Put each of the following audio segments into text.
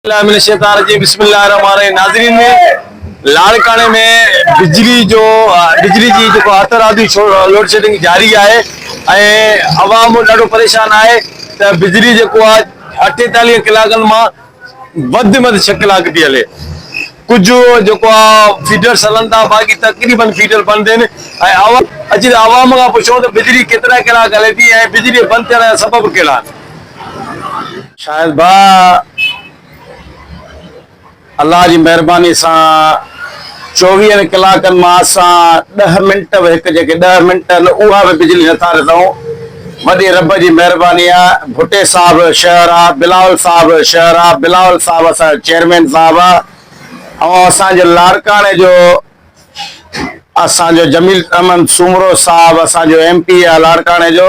बिस्मिल्लाहिर्रहमानिर्रहीम। नाज़रीन में लाड़काने में बिजली जी जो हथरादी लोड शेडिंग जारी है। अवाम ॾाढो परेशान है। तो बिजली जो 48 कलाकनि मां वध में 6 कलाक थी हले। कुछ जो फीडर्स हलन था, बाक़ी तकरीबन फीडर बंद हैं। अची अवाम का पुछो तो बिजली केतरा कलाक हले थी ऐं बिजली बंद थियण जा सबब कहिड़ा? शायद भा अल्लाह की मेहरबानी से 24 कलाकनि मां असां 10 मिनट 10 मिनट उहा भी बिजली नथा ॾिसूं। वॾी रब की मेहरबानी आहे। भुट्टे साहब शहर आहे, बिलावल साहब शहर आहे, बिलावल साहब असां चेयरमैन साहब आहे, और असांजे लाड़काने जो असांजो जमील अहमद सुमरो साहब असांजो MP आहे लाड़काने जो।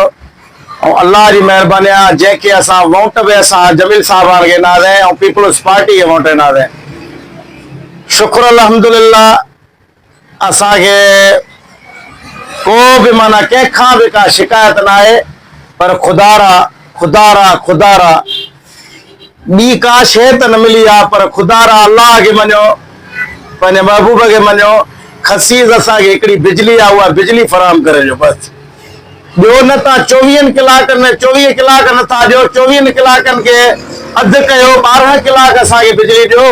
और अल्लाह की मेहरबानी आहे जैके असां वोट भी असां जमील साहब के नादे और पीपल्स पार्टी के वोट नादे। शुक्र अल्हम्दुलिल्लाह असांखे को भी माना कंहिंखां भी का शिकायत ना है। पर खुदारा खुदारा खुदारा बी का शे तो न मिली है। पर खुदारा अल्लाह के मनो, पंहिंजे महबूब के मनो, खसीस असांखे हिकिड़ी बिजली आहे उहा बिजली फराहम करे जो बस। ॿियो न था 24 कलाकनि में 24 कलाक नथा ॾियो। 24 कलाकनि के अधु कयो, 12 कलाक असांखे बिजली ॾियो,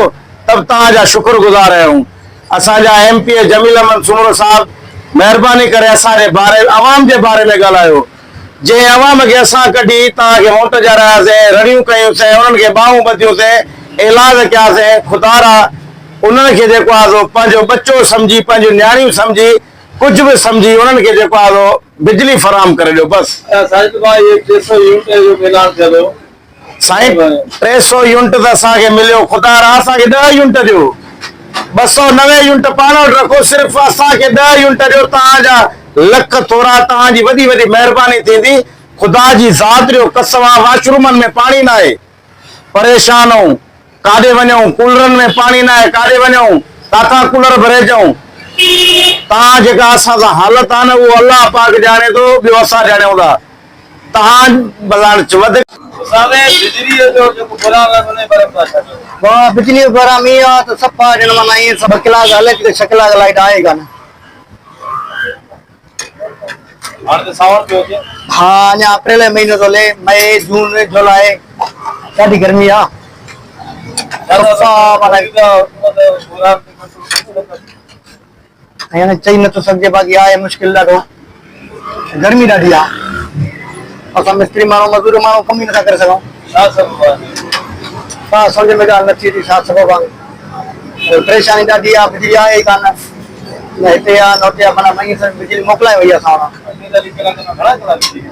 तब तव्हांजा शुक्रगुज़ार आहियूं। असांजा MP जमील अहमद सुमरो साहब मेहरबानी करे असांजे बारे अवाम के बारे में ॻाल्हायो। जे अवाम के असां कढी तव्हांखे वोट ॼारायासीं, रड़ियूं कयूंसीं, उन्हनि खे ॿाहूं ॿधियूंसीं, इलाज कयासीं, खुदारा उन्हनि खे जेको आहे पंहिंजो बच्चो समझी, पंहिंजूं न्याणियूं समझी, कुछ भी समझी उन्हनि खे जेको आहे बिजली फराहम करे ॾियो बस। साईं 300 यूनिट तो असांखे मिलियो। खुदारा असांखे 10 यूनिट ॾियो। 290 यूनिट पाण वटि रखो, सिर्फ़ असांखे 10 यूनिट ॾियो। तव्हांजा लख थोड़ा तव्हांजी वॾी वॾी मेहरबानी थींदी। खुदा जी ज़ात ॾियो कसम आहे। वाशरूमनि में पानी ना आहे, परेशान आहियूं। काॾे वञूं, कूलरनि में पानी ना आहे, काॾे वञूं, काथां कूलर भरे अचूं। तव्हां जेका असां सां हालत आहे न उहो अल्लाह पाक ॼाणे थो, ॿियो असां ॼाणूं था। तव्हां वधीक बिजली बरामी आहे त सफ़ा ॼण माना ईअं 2 कलाक हले थी, 6 कलाक लाइट आहे कान। हाँ अञा अप्रैल महीनो तो ले, मई जून जुलाई ॾाढी गर्मी आहे। चई नथो सघिजे, बाक़ी आहे मुश्किल ॾाढो। गर्मी ॾाढी आहे। असां मिस्त्री माण्हू मज़दूर माण्हू कम ही नथा करे सघूं। सम्झ में ॻाल्हि नथी अचे छा सबब आहे। परेशानी ॾाढी आहे। बिजली आहे ई कान, न हिते आहे न हुते आहे। माना बिजली मोकिलाए वई आहे असां वटि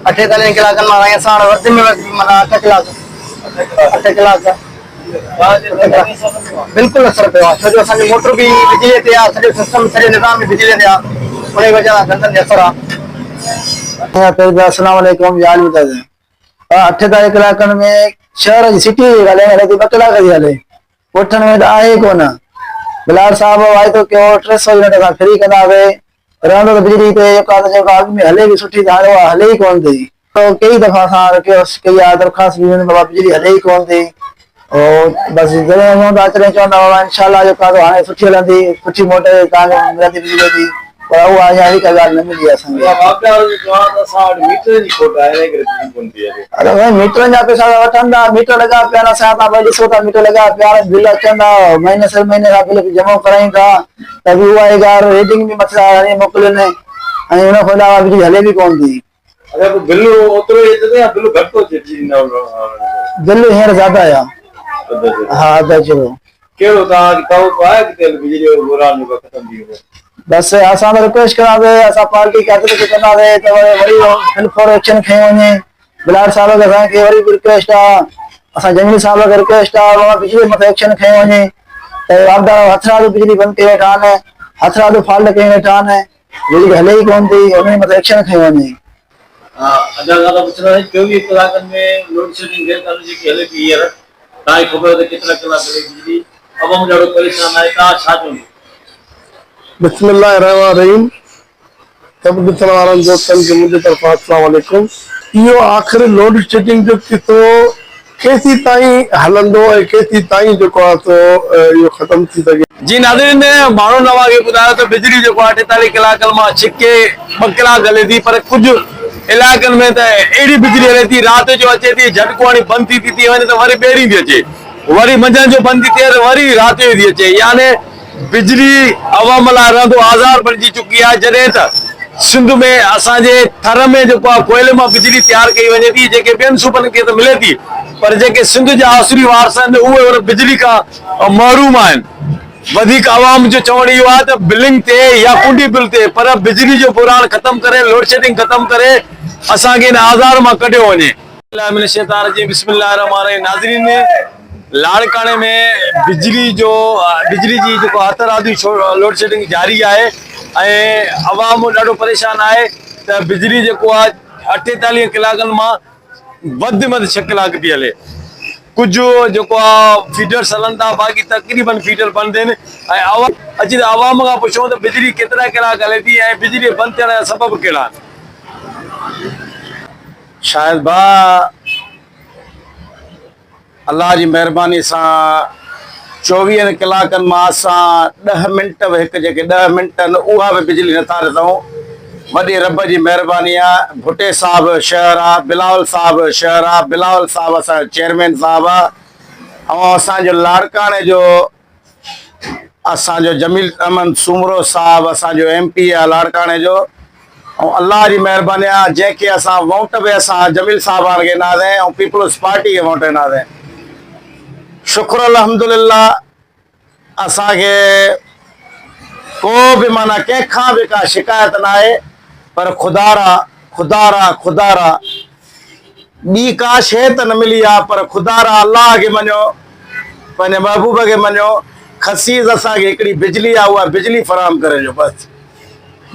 48 कलाकनि मां असां वटि वधि में वधि माना 8 कलाक 8 कलाक बिल्कुल असर पियो आहे। छो जो असांजी मोटर भी बिजली ते आहे, सॼो सिस्टम सॼो निज़ाम भी बिजली ते आहे। उन वजह सां धंधनि जो असर आहे। अस्सलाम वालेकुम यार बता दें 48 कलाकनि में शहर जी सिटी हले हले 2 कलाक जी हले, उठण में आहे कोन। बिलाल साहब वाइदो कयो 300 यूनिट खां फ्री कंदासीं, रहंदो त बिजली ते जेका अॻ में हले भी सुठी, हाणे उहा हले ई कोन थी। तो कई दफ़ा असां कई आहे दरख़्वास्त भी बाबा बिजली हले ही कोन थी। और बस जॾहिं अचणु चवंदा हुआ इंशाअल्लाह जेका हाणे सुठी हलंदी, सुठी मोटर तव्हांखे मिलंदी बिजली जी। पर उहा अञा हिक ॻाल्हि न मिली आहे असांखे। अरे भाई मीटरनि जा पैसा वठनि था, मीटर लॻा पिया आहिनि। असां तव्हां ॾिसो था मीटर लॻा पिया आहिनि, बिल अचनि था, महीने से महीने जा बिल जमा करायूं था, त बि उहा ॻाल्हि रेटिंग बि मथां हणी मोकिलिनि, ऐं हुन खां अलावा बिजली हले बि कोन थी। बिल हींअर ज़्यादा आहे। हाँ बस असां रिक्वेस्ट करांसीं, असां पार्टी कैबिनेट कंदासीं त वरी हिन फॉर एक्शन खयो वञे। बिलाल साहब खे असांखे वरी रिक्वेस्ट आहे, असां जमील साहब खे रिक्वेस्ट आहे बिजली मथे एक्शन खयो वञे। त हथरादो बिजली बंदि कई वेठा आहिनि, हथरादो फॉल्ट कई वेठा आहिनि, बिजली हले ई कोन थी, हुन मथे एक्शन खयो वञे। 24 कलाकनि में लोड शेडिंग जेकी हले थी हींअर तव्हांखे ख़बर आहे केतिरा कलाक हले बिजली, अवाम ॾाढो परेशान आहे, तव्हां छा चवंदो? बिस्मिल्लाहिर्रहमानिर्रहीम। सब ॾिसण वारनि दोस्तनि खे मुंहिंजे तरफ़ां अस्सलाम वालेकुम। इहो आख़िर लोड शेडिंग जो कितो केसी ताईं हलंदो ऐं केसी ताईं जेको आहे सो इहो ख़तम थी सघे। जी नाज़रीन, माण्हू नवां खे ॿुधायो त बिजली जेको आहे 48 कलाकनि मां छिके 2 कलाक हले थी, पर कुझु इलाइक़नि में त अहिड़ी बिजली हले थी राति जो अचे थी, झटको बंदि थी वञे त वरी ॿेड़ी थी अचे, वरी मंझंदि जो बंदि थी थिए त वरी राति जो थी अचे। यानी बिजली अवाम लाइ रहंदो आज़ार बणिजी चुकी आहे। जॾहिं त सिंध में असांजे थर में जेको आहे कोयले मां बिजली तयारु कई वञे थी, जेके ॿियनि सूबनि खे त मिले थी, पर जेके सिंध जा असली वारस आहिनि उहे उन बिजली खां महरूम आहिनि। वधीक आवाम जो चवण इहो आहे त बिलिंग ते या कुंडी बिल ते, पर बिजली जो बुरान ख़तम करे, लोड शेडिंग ख़तम करे असांखे इन आज़ार मां कढियो वञे। नाज़रीन, लाड़काने में बिजली जी जेको हथरादी लोड शेडिंग जारी आहे ऐं अवाम ॾाढो परेशान आहे त बिजली जेको आहे 48 कलाकनि मां वधि में वधि 6 कलाक थी हले। कुझु जेको आहे फीडर्स हलनि था, बाक़ी तक़रीबन फीडर बंदि आहिनि। ऐं अची त अवाम खां पुछूं त बिजली केतिरा कलाक हले थी ऐं बिजली बंदि थियण जा सबब कहिड़ा आहिनि। शायद भाउ अल्लाह जी महिरबानी सां 24 कलाकनि मां असां 10 मिंट हिकु जेके 10 मिंट आहिनि उहा बि बिजली नथा ॾिसूं। वॾी रब जी महिरबानी आहे। भुटे साहब शहर आहे, बिलावल साहब शहर आहे, बिलावल साहब असांजो चेयरमैन साहब आहे, ऐं असांजो लाड़काने जो असांजो जमील अहमद सूमरो साहब असांजो MP आहे लाड़काने जो। ऐं अल्लाह जी महिरबानी आहे जंहिंखे असां वोट बि असां जमील साहब खे ॾींदासीं ऐं पीपल्स पार्टी खे वोट ॾींदासीं। शुक्र अल्हम्दुलिल्लाह, असांखे को बि माना कंहिंखां बि का शिकायत न आहे। पर खुदारा ॿी का शइ त न मिली आहे, पर खुदारा अल्लाह खे मञो, पंहिंजे महबूब खे मञो, ख़सीस असांखे हिकिड़ी बिजली आहे उहा बिजली फ़राहम करे ॾियो बसि।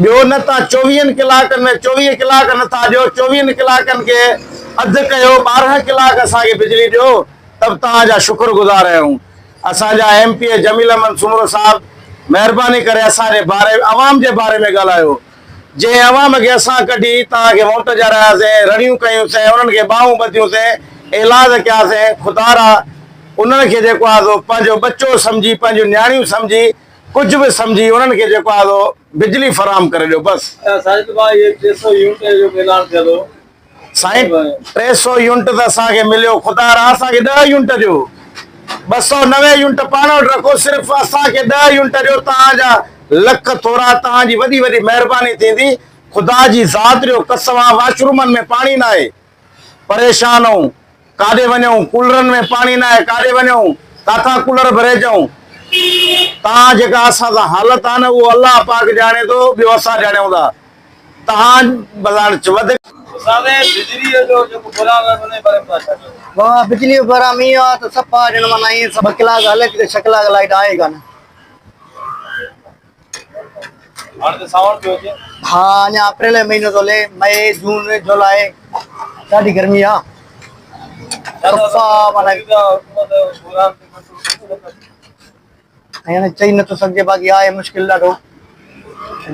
ॿियो न तव्हां 24 कलाकनि में 24 कलाक नथा ॾियो, 24 कलाकनि खे अधु कयो, 12 कलाक असांखे बिजली ॾियो, तब तव्हांजा शुक्रगुज़ार आहियूं। असांजा MP जमील अहमद सूमरो साहब, महिरबानी करे असांजे बारे अवाम जे बारे में ॻाल्हायो। जंहिं अवाम खे असां कढी तव्हांखे वोट ॼारायासीं, रड़ियूं कयूंसीं, उन्हनि खे ॿाहूं ॿधियूंसीं, इलाज कयासीं, खुदारा उन्हनि खे जेको आहे पंहिंजो बच्चो सम्झी, पंहिंजूं नियाणियूं सम्झी, कुझु बि सम्झी उन्हनि खे जेको आहे बिजली फ़राहम करे ॾियो बसि। साईं 300 यूनिट त असांखे मिलियो, खुदारा असांखे 10 यूनिट ॾियो, 290 यूनिट पाण वटि रखो, सिर्फ़ु असांखे 10 यूनिट ॾियो। तव्हांजा लख थोरा, तव्हांजी वॾी वॾी महिरबानी थींदी। ख़ुदा जी ज़ात ॾियो कसम आहे, वॉशरूमनि में पाणी न आहे, परेशान आहियूं, काॾे वञूं, कूलरनि में पाणी न आहे, काॾे वञूं, किथां कूलर भरे अचूं। तव्हां जेका असां सां हालत आहे न उहो अलाह पाक ॼाणे थो, ॿियो असां ॼाणूं था। बिजली बराम इहो आहे त सफ़ा ॼण माना ईअं 2 कलाक हले थी त 6 कलाक लाइट आहे कान। हाँ, अञा अप्रैल महीनो थो हले, मई जून जुलाई ॾाढी गर्मी आहे। हाणे चई नथो सघिजे, बाक़ी आहे मुश्किल ॾाढो,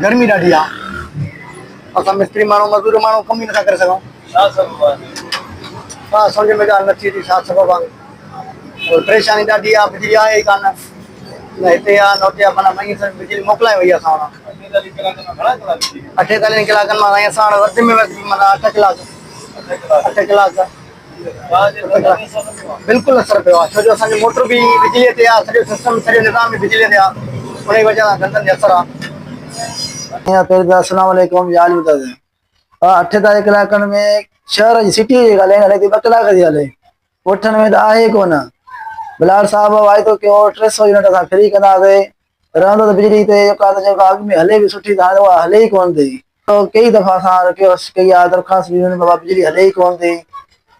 गर्मी ॾाढी आहे। असां मिस्त्री माण्हू मज़दूर माण्हू कम ई नथा करे सघूं। हा, सम्झ में ॻाल्हि नथी अचे छा सबबु आहे। परेशानी ॾाढी आहे, बिजली आहे ई कान, न हिते आहे न हुते आहे, माना मई बिजली मोकिलाए वई आहे असां वटि। 48 कलाकनि मां साईं असां वटि वधि में वधि माना 8 कलाक बिल्कुलु असरु पियो आहे, छो जो असांजो मोटर बि बिजलीअ ते आहे, सॼो सिस्टम सॼो निज़ाम बि बिजलीअ ते आहे, उन जी वजह सां धंधनि जो असरु आहे। अस्सलाम वालेकुम, 48 कलाकनि में शहर जी सिटी जी ॻाल्हि हले थी, 2 कलाक थी हले, उथण में त आहे कोन। बिलाल साहब वाइदो कयो 300 यूनिट असां फ्री कंदासीं, रहंदो त बिजली ते जेका अॻु में हले बि सुठी, हाणे उहा हले ई कोन थी। कई दफ़ा असां रिक्वेस्ट कई आहे, दरख़्वास्त बि बाबा बिजली हले ई कोन थी।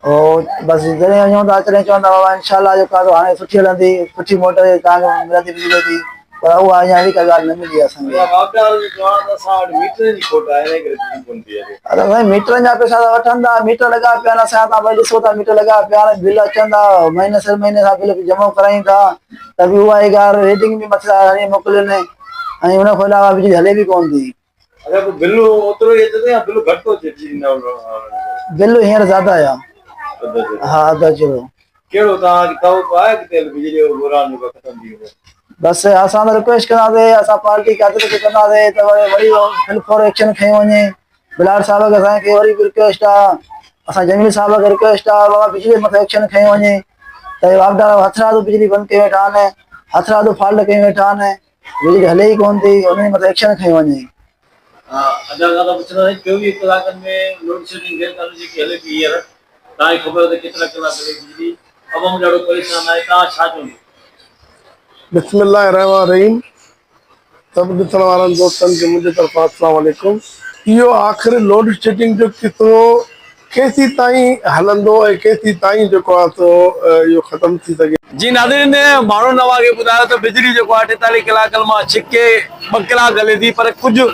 बसि जॾहिं वञूं था तॾहिं चवंदा बाबा इनशाला जेका हाणे सुठी हलंदी, सुठी मोटर तव्हांखे मिलंदी बिजली जी, पर उहा अञा अहिड़ी का ॻाल्हि न मिली आहे असांखे। मीटरनि जा पैसा त वठनि था, मीटर लॻा पिया आहिनि, असां तव्हां भई ॾिसो था मीटर लॻा पिया आहिनि, बिल अचनि था, महीने सर महीने सां बिल जमा करायूं था, त बि उहा ई ॻाल्हि रेटिंग बि मथां हणी मोकिलिनि, ऐं उन खां अलावा बिजली हले बि कोन थी। बिल हींअर ज़्यादा आहे, हा अधु अचे थो। कहिड़ो तव्हांखे तवको आहे कि बिजली जो बुरान जो ख़तम थी वियो? बस असां त रिक्वेस्ट कंदासीं, असां पार्टी खे हथ कंदासीं त वरी फिल फॉर एक्शन खयो वञे। बिलार साहब खे असांखे वरी बि रिक्वेस्ट आहे, असां जमील साहब खे रिक्वेस्ट आहे बाबा बिजली मथे एक्शन खयो वञे। त वापदार हथरादो बिजली बंदि कई वेठा आहिनि, हथरादो फॉल्ट कई वेठा आहिनि, बिजली हले ई कोन थी, उन मथे एक्शन खयो वञे। अञा खां त पुछंदासीं 24 कलाकनि में लोड शेडिंग गैर कानूनी जेकी हले थी हींअर, तव्हांखे ख़बर आहे त केतिरा कलाक हले बिजली, अवाम ॾाढो परेशान आहे, तव्हां छा चवंदो? बिस्मिल्लाह रहमान रहीम। सब ॾिसण वारनि दोस्तनि खे मुंहिंजे तरफ़ां अस्सलाम वालेकुम। इहो आख़िर लोड शेडिंग जो केतिरो केसीं ताईं हलंदो ऐं केसीं ताईं जेको आहे सो इहो ख़तमु थी सघे? जी नाज़रीन, माण्हू नवां खे ॿुधायो त बिजली जेको आहे 48 कलाकनि मां छिके 2 कलाक हले थी, पर कुझु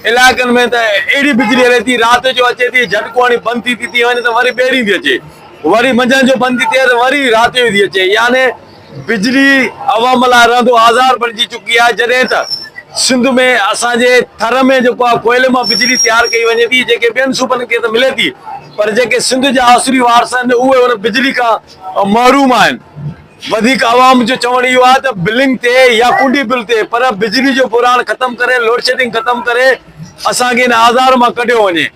इलाइक़नि में त अहिड़ी बिजली हले थी राति जो अचे थी, झटको हणी बंदि थी वञे त वरी ॿेड़ी थी अचे, वरी मंझंदि जो बंदि थी थिए त वरी राति जो थी अचे। यानी बिजली अवाम लाइ रहंदो आज़ार बणिजी चुकी आहे। जॾहिं त सिंध में असांजे थर में जेको आहे कोयले मां बिजली तयारु कई वञे थी, जेके ॿियनि सूबनि खे त मिले थी, पर जेके सिंध जा आसुरी वारस आहिनि उहे उन बिजली खां महरूम आहिनि। वधीक आवाम जो चवण इहो आहे त बिलिंग ते या कुंडी बिल ते, पर बिजली जो बुरान ख़तमु करे, लोड शेडिंग ख़तमु करे असांखे इन आज़ार मां कढियो वञे।